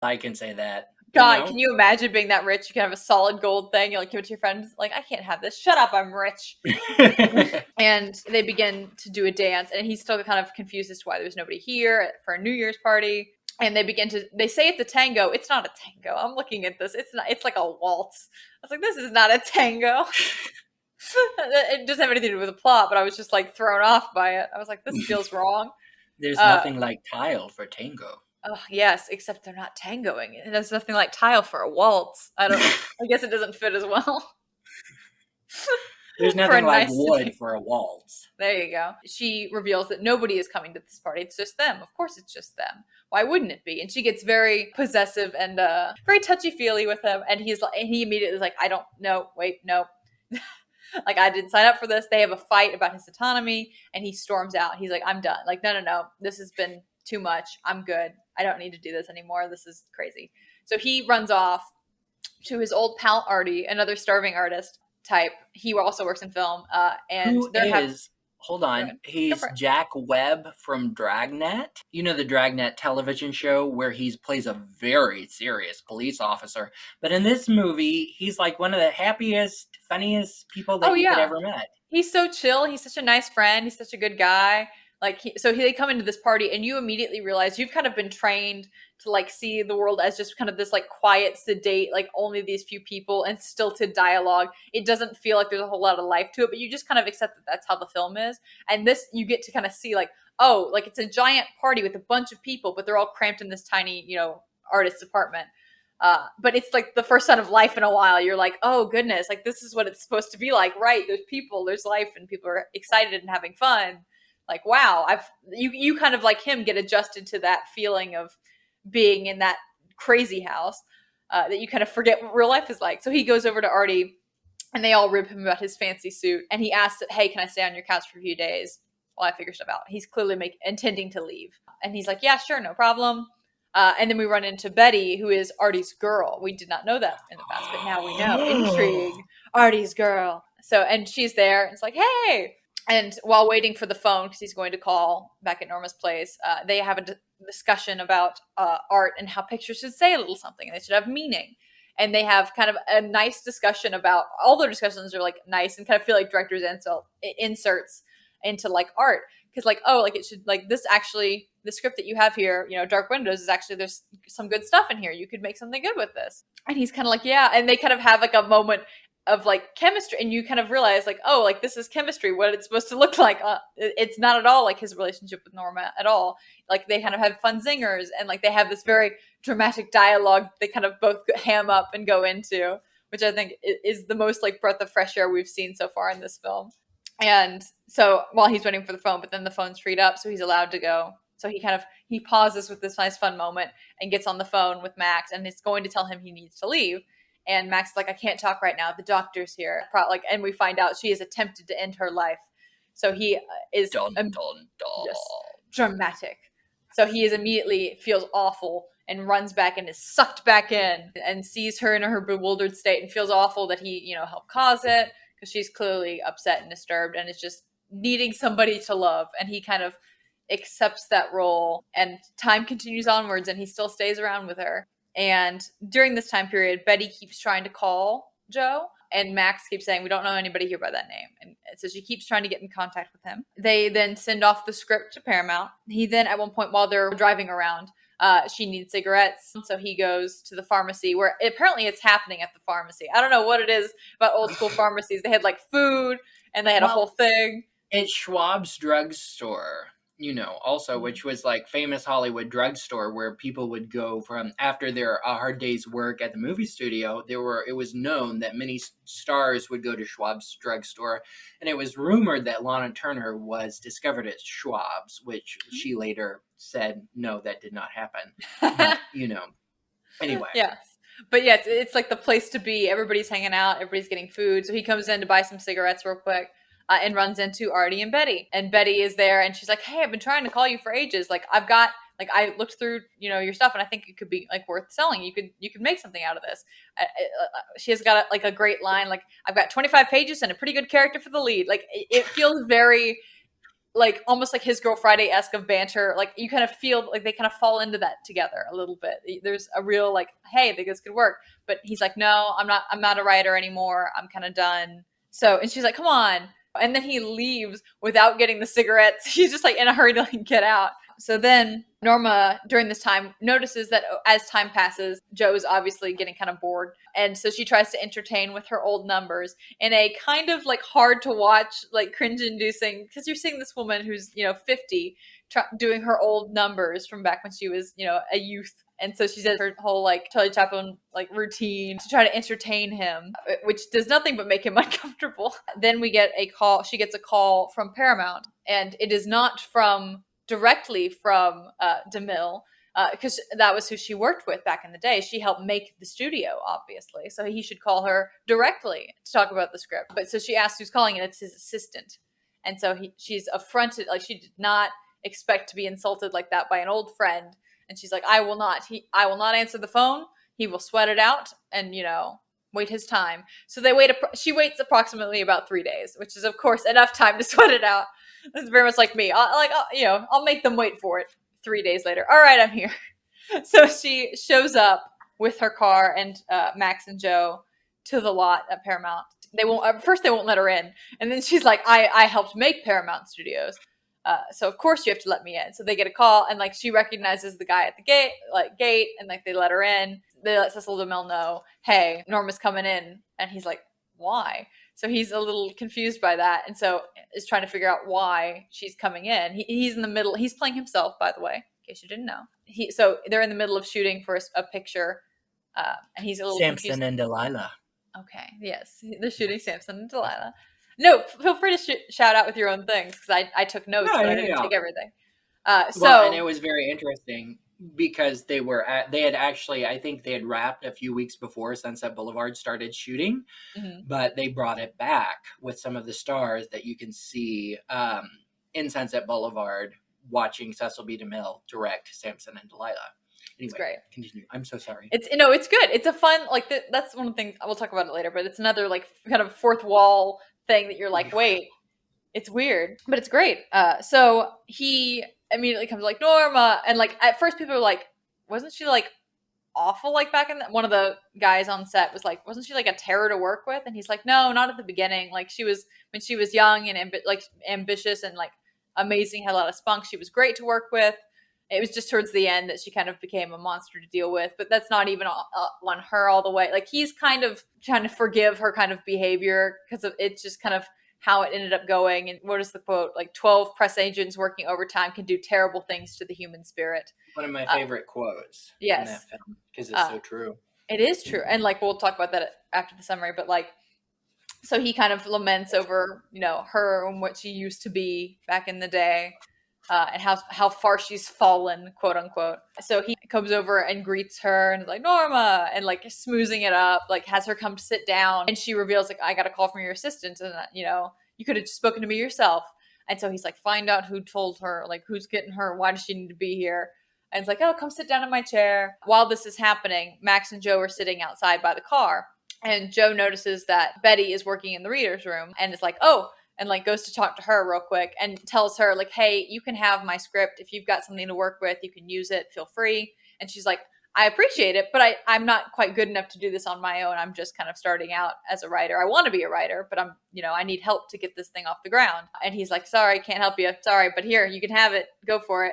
I can say that. God, can you imagine being that rich? You can have a solid gold thing. You like give it to your friends. Like, I can't have this. Shut up, I'm rich. And they begin to do a dance, and he's still kind of confused as to why there's nobody here for a New Year's party. And they say it's a tango. It's not a tango. I'm looking at this. It's not. It's like a waltz. I was like, this is not a tango. It doesn't have anything to do with the plot, but I was just like thrown off by it. I was like, this feels wrong. There's Uh, nothing like tile for tango. oh, yes, except they're not tangoing. There's nothing like tile for a waltz. I guess it doesn't fit as well. There's For a nothing like nice wood for a waltz. There you go. She reveals that nobody is coming to this party. It's just them. Of course, it's just them. Why wouldn't it be? And she gets very possessive and very touchy feely with him. And he immediately is like, I don't know. Wait, no. Like, I didn't sign up for this. They have a fight about his autonomy, and he storms out. He's like, I'm done. Like, no. This has been too much. I'm good. I don't need to do this anymore. This is crazy. So he runs off to his old pal Artie, another starving artist type. He also works in film. And Who they're having. is? Hold on. He's Jack Webb from Dragnet. You know the Dragnet television show where he plays a very serious police officer. But in this movie, he's like one of the happiest, funniest people that you could ever met. He's so chill. He's such a nice friend. He's such a good guy. Like, they come into this party, and you immediately realize you've kind of been trained to like see the world as just kind of this like quiet, sedate, like only these few people and stilted dialogue. It doesn't feel like there's a whole lot of life to it, but you just kind of accept that that's how the film is. And this, you get to kind of see like, oh, like it's a giant party with a bunch of people, but they're all cramped in this tiny, artist's apartment. But it's like the first sign of life in a while. You're like, oh goodness, like this is what it's supposed to be like, right? There's people, there's life, and people are excited and having fun. Like, wow, you kind of like him get adjusted to that feeling of being in that crazy house, that you kind of forget what real life is like. So he goes over to Artie, and they all rib him about his fancy suit, and he asks, hey, can I stay on your couch for a few days while I figure stuff out? He's clearly intending to leave, and he's like, yeah, sure, no problem. And then we run into Betty, who is Artie's girl. We did not know that in the past, but now we know. Intrigue. Artie's girl. So, and she's there, and it's like, hey. And while waiting for the phone, because he's going to call back at Norma's place, they have a discussion about art and how pictures should say a little something, and they should have meaning. And they have kind of a nice discussion about, all their discussions are like nice and kind of feel like director's inserts into like art. Because like, oh, like it should, like this actually, the script that you have here, Dark Windows, is actually, there's some good stuff in here. You could make something good with this. And he's kind of like, yeah. And they kind of have like a moment of like chemistry, and you kind of realize like, oh, like this is chemistry, what it's supposed to look like. It's not at all like his relationship with Norma at all. Like they kind of have fun zingers, and like they have this very dramatic dialogue they kind of both ham up and go into, which I think is the most like breath of fresh air we've seen so far in this film. And so while he's waiting for the phone, but then the phone's freed up, so he's allowed to go. So he pauses with this nice fun moment and gets on the phone with Max, and it's going to tell him he needs to leave. And Max is like, I can't talk right now. The doctor's here. And we find out she has attempted to end her life. So he is just dramatic. So he immediately feels awful and runs back and is sucked back in and sees her in her bewildered state and feels awful that he, helped cause it, because she's clearly upset and disturbed and is just needing somebody to love. And he kind of accepts that role, and time continues onwards, and he still stays around with her. And during this time period, Betty keeps trying to call Joe, and Max keeps saying, we don't know anybody here by that name. And so she keeps trying to get in contact with him. They then send off the script to Paramount. He then, at one point while they're driving around, she needs cigarettes. So he goes to the pharmacy, where apparently it's happening at the pharmacy. I don't know what it is about old school pharmacies. They had like food, and they had a whole thing. It's Schwab's drugstore. Also, which was like famous Hollywood drugstore where people would go from after their hard day's work at the movie studio. It was known that many stars would go to Schwab's drugstore, and it was rumored that Lana Turner was discovered at Schwab's, which she later said, no, that did not happen. But, anyway. Yes. But yes, it's like the place to be. Everybody's hanging out. Everybody's getting food. So he comes in to buy some cigarettes real quick. And runs into Artie and Betty. And Betty is there, and she's like, hey, I've been trying to call you for ages. Like, I looked through, your stuff, and I think it could be like worth selling. You could make something out of this. She has got a great line. Like, I've got 25 pages and a pretty good character for the lead. Like, it feels very like almost like His Girl Friday-esque of banter. Like you kind of feel like they kind of fall into that together a little bit. There's a real like, hey, I think this could work. But he's like, no, I'm not a writer anymore. I'm kind of done. So, and she's like, come on. And then he leaves without getting the cigarettes. He's just like in a hurry to like get out. So then Norma, during this time, notices that as time passes, Joe's obviously getting kind of bored. And so she tries to entertain with her old numbers in a kind of like hard to watch, like cringe inducing, because you're seeing this woman who's, 50, doing her old numbers from back when she was, a youth. And so she does her whole like Charlie Chaplin like routine to try to entertain him, which does nothing but make him uncomfortable. Then we get a call. She gets a call from Paramount, and it is not directly from DeMille, because that was who she worked with back in the day. She helped make the studio, obviously, so he should call her directly to talk about the script. But so she asks who's calling, and it's his assistant. And so she's affronted, like she did not expect to be insulted like that by an old friend. And she's like, I will not answer the phone. He will sweat it out and, wait his time. So she waits approximately about 3 days, which is of course enough time to sweat it out. That's very much like me. I'll make them wait for it. 3 days later. All right, I'm here. So she shows up with her car and Max and Joe to the lot at Paramount. They won't let her in. And then she's like, I helped make Paramount Studios. So of course you have to let me in. So they get a call, and like she recognizes the guy at the gate, and like they let her in. They let Cecil DeMille know, hey, Norma's coming in, and he's like, why? So he's a little confused by that, and so is trying to figure out why she's coming in. He's in the middle. He's playing himself, by the way, in case you didn't know. So they're in the middle of shooting for a picture, and he's a little Samson confused. and Delilah. Okay, yes, they're shooting Samson and Delilah. No, feel free to shout out with your own things, because I took notes, but I didn't take everything. And it was very interesting because they had actually, I think they had wrapped a few weeks before Sunset Boulevard started shooting, but they brought it back with some of the stars that you can see in Sunset Boulevard watching Cecil B. DeMille direct Samson and Delilah. Anyway, it's great. Continue. I'm so sorry. It's good. It's a fun, like that's one of the things, we'll talk about it later, but it's another like kind of fourth wall thing that you're like, wait, it's weird, but it's great. So he immediately comes like, Norma, and like at first people are like, wasn't she like awful like back in one of the guys on set was like, wasn't she like a terror to work with? And he's like, no, not at the beginning. Like when she was young and ambitious and like amazing, had a lot of spunk, she was great to work with. It was just towards the end that she kind of became a monster to deal with, but that's not even on her all the way. Like he's kind of trying to forgive her kind of behavior because it's just kind of how it ended up going. And what is the quote? Like 12 press agents working overtime can do terrible things to the human spirit. One of my favorite quotes. Yes. In that film, because it's so true. It is true. And like, we'll talk about that after the summary, but like, so he kind of laments over, her and what she used to be back in the day. And how far she's fallen, quote unquote. So he comes over and greets her and is like, Norma, and like smoozing it up, like has her come sit down. And she reveals like, I got a call from your assistant, and you could have just spoken to me yourself. And so he's like, find out who told her, like who's getting her, why does she need to be here? And it's like, oh, come sit down in my chair. While this is happening, Max and Joe are sitting outside by the car, and Joe notices that Betty is working in the reader's room, and is like, oh, and like goes to talk to her real quick and tells her like, hey, you can have my script. If you've got something to work with, you can use it. Feel free. And she's like, I appreciate it, but I'm not quite good enough to do this on my own. I'm just kind of starting out as a writer. I want to be a writer, but I need help to get this thing off the ground. And he's like, sorry, can't help you. Sorry, but here, you can have it. Go for it.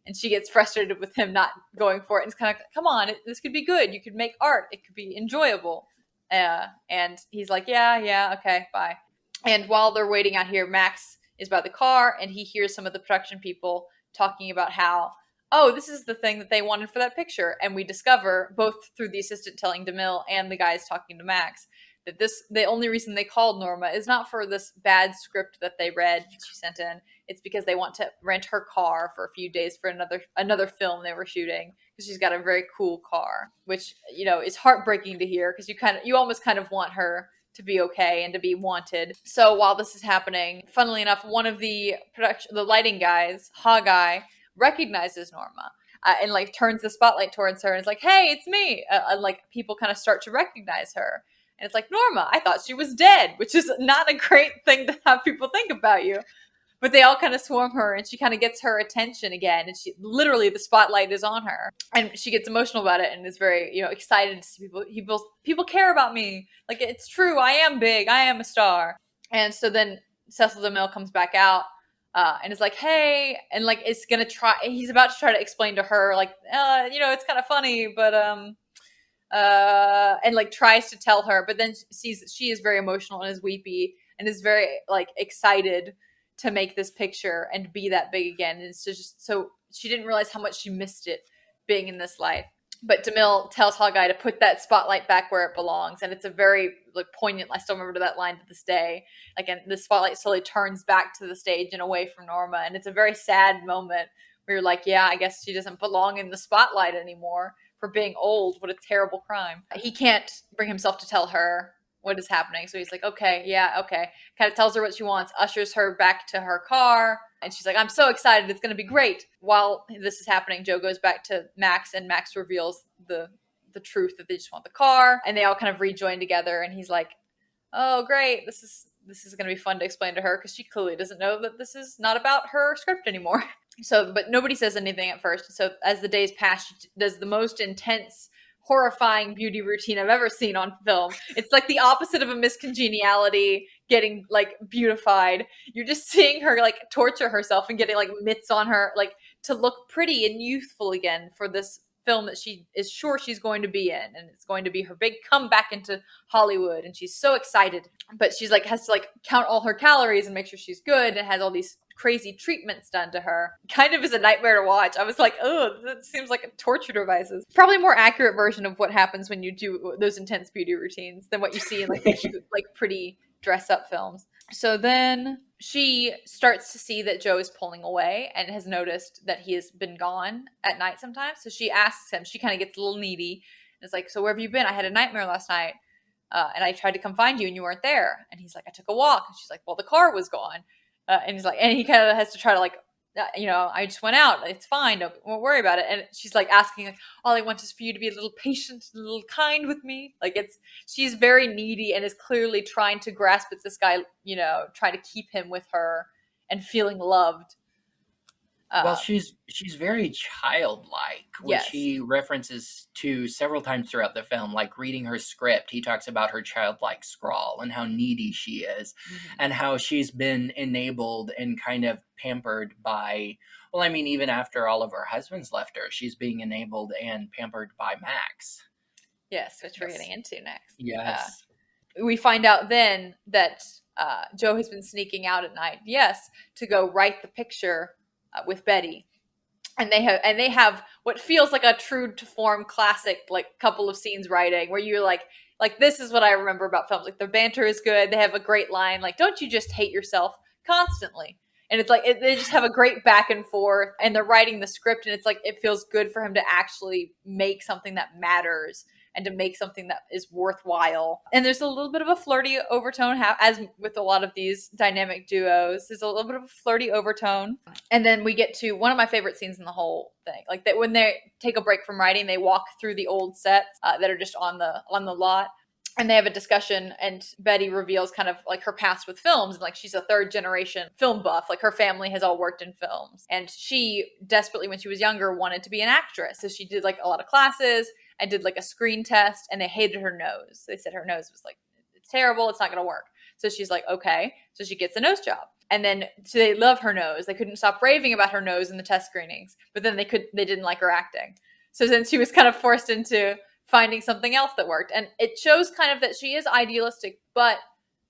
And she gets frustrated with him not going for it. And it's kind of, come on, this could be good. You could make art. It could be enjoyable. And he's like, yeah, okay, bye. And while they're waiting out here, Max is by the car, and he hears some of the production people talking about how, oh, this is the thing that they wanted for that picture. And we discover, both through the assistant telling DeMille and the guys talking to Max, that the only reason they called Norma is not for this bad script that they read she sent in. It's because they want to rent her car for a few days for another film they were shooting, because she's got a very cool car, which is heartbreaking to hear, because you almost kind of want her to be okay and to be wanted. So while this is happening, funnily enough, one of the lighting guys, Guy, recognizes Norma and like turns the spotlight towards her and is like, hey, it's me. And like people kind of start to recognize her. And it's like, Norma, I thought she was dead, which is not a great thing to have people think about you. But they all kind of swarm her, and she kind of gets her attention again, and she literally, the spotlight is on her, and she gets emotional about it and is very, excited to see people care about me. Like, it's true, I am big, I am a star. And so then Cecil DeMille comes back out, and is like, hey, and like he's about to try to explain to her, like, it's kind of funny, but and like tries to tell her, but then sees that she is very emotional and is weepy and is very like excited to make this picture and be that big again. And so she didn't realize how much she missed it being in this life. But DeMille tells Hawkeye to put that spotlight back where it belongs, and it's a very like poignant. I still remember that line to this day. Like, and the spotlight slowly turns back to the stage and away from Norma, and it's a very sad moment where you're like, yeah, I guess she doesn't belong in the spotlight anymore for being old. What a terrible crime. He can't bring himself to tell her what is happening, so he's like, okay, yeah, okay. Kind of tells her what she wants, ushers her back to her car, and she's like, I'm so excited, it's going to be great. While this is happening, Joe goes back to Max, and Max reveals the truth that they just want the car, and they all kind of rejoin together, and he's like, oh, great, this is going to be fun to explain to her, because she clearly doesn't know that this is not about her script anymore. So, but nobody says anything at first. So as the days pass, she does the most intense, horrifying beauty routine I've ever seen on film. It's like the opposite of a Miss Congeniality getting like beautified. You're just seeing her like torture herself and getting like mitts on her, like to look pretty and youthful again for this film that she is sure she's going to be in, and it's going to be her big comeback into Hollywood, and she's so excited. But she's like has to like count all her calories and make sure she's good, and has all these crazy treatments done to her. Kind of is a nightmare to watch. I was like, oh, that seems like a torture devices. Probably a more accurate version of what happens when you do those intense beauty routines than what you see in like the cute, like pretty dress up films. So then she starts to see that Joe is pulling away and has noticed that he has been gone at night sometimes. So she asks him, she kind of gets a little needy. And it's like, so where have you been? I had a nightmare last night. And I tried to come find you and you weren't there. And he's like, I took a walk. And she's like, well, the car was gone. And he's like, and he kind of has to try to like, I just went out. It's fine. Don't worry about it. And she's like asking, like, all I want is for you to be a little patient, a little kind with me. Like she's very needy and is clearly trying to grasp at this guy, try to keep him with her and feeling loved. Well, she's very childlike, which Yes. he references to several times throughout the film. Like reading her script, he talks about her childlike scrawl and how needy she is, and how she's been enabled and kind of pampered by. Well, I mean, even after all of her husbands left her, she's being enabled and pampered by Max. Yes, which we're getting into next. Yes. We find out then that Joe has been sneaking out at night. Yes, to go write the picture with Betty, and they have what feels like a true to form classic like couple of scenes writing where you're like this is what I remember about films. Like the banter is good. They have a great line like, don't you just hate yourself constantly? And it's like they just have a great back and forth, and they're writing the script, and it's like it feels good for him to actually make something that matters and to make something that is worthwhile. And there's a little bit of a flirty overtone, as with a lot of these dynamic duos. There's a little bit of a flirty overtone. And then we get to one of my favorite scenes in the whole thing. Like that when they take a break from writing, they walk through the old sets that are just on the lot. And they have a discussion, and Betty reveals kind of like her past with films. And like she's a third generation film buff. Like her family has all worked in films. And she desperately, when she was younger, wanted to be an actress. So she did like a lot of classes and did like a screen test, and they hated her nose. They said her nose was like, it's terrible, it's not going to work. So she's like, okay. So she gets a nose job. And then so they love her nose. They couldn't stop raving about her nose in the test screenings. But then they didn't like her acting. So then she was kind of forced into finding something else that worked. And it shows kind of that she is idealistic, but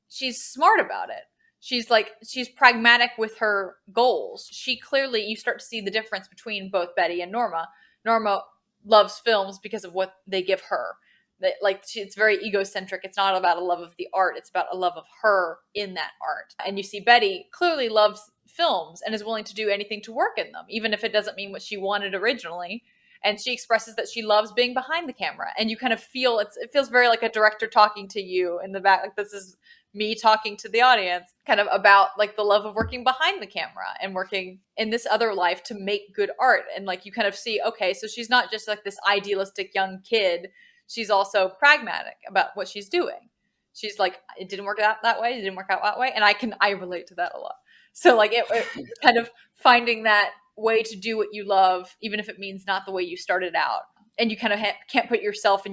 she's smart about it. She's pragmatic with her goals. She clearly, you start to see the difference between both Betty and Norma. Norma loves films because of what they give her. It's very egocentric. It's not about a love of the art. It's about a love of her in that art. And you see Betty clearly loves films and is willing to do anything to work in them, even if it doesn't mean what she wanted originally. And she expresses that she loves being behind the camera. And you kind of feel, it feels very like a director talking to you in the back. Like this is me talking to the audience kind of about like the love of working behind the camera and working in this other life to make good art. And like you kind of see, okay, so she's not just like this idealistic young kid. She's also pragmatic about what she's doing. She's like, it didn't work out that way. It didn't work out that way. And I relate to that a lot. So like it kind of finding that way to do what you love, even if it means not the way you started out, and you kind of can't put yourself in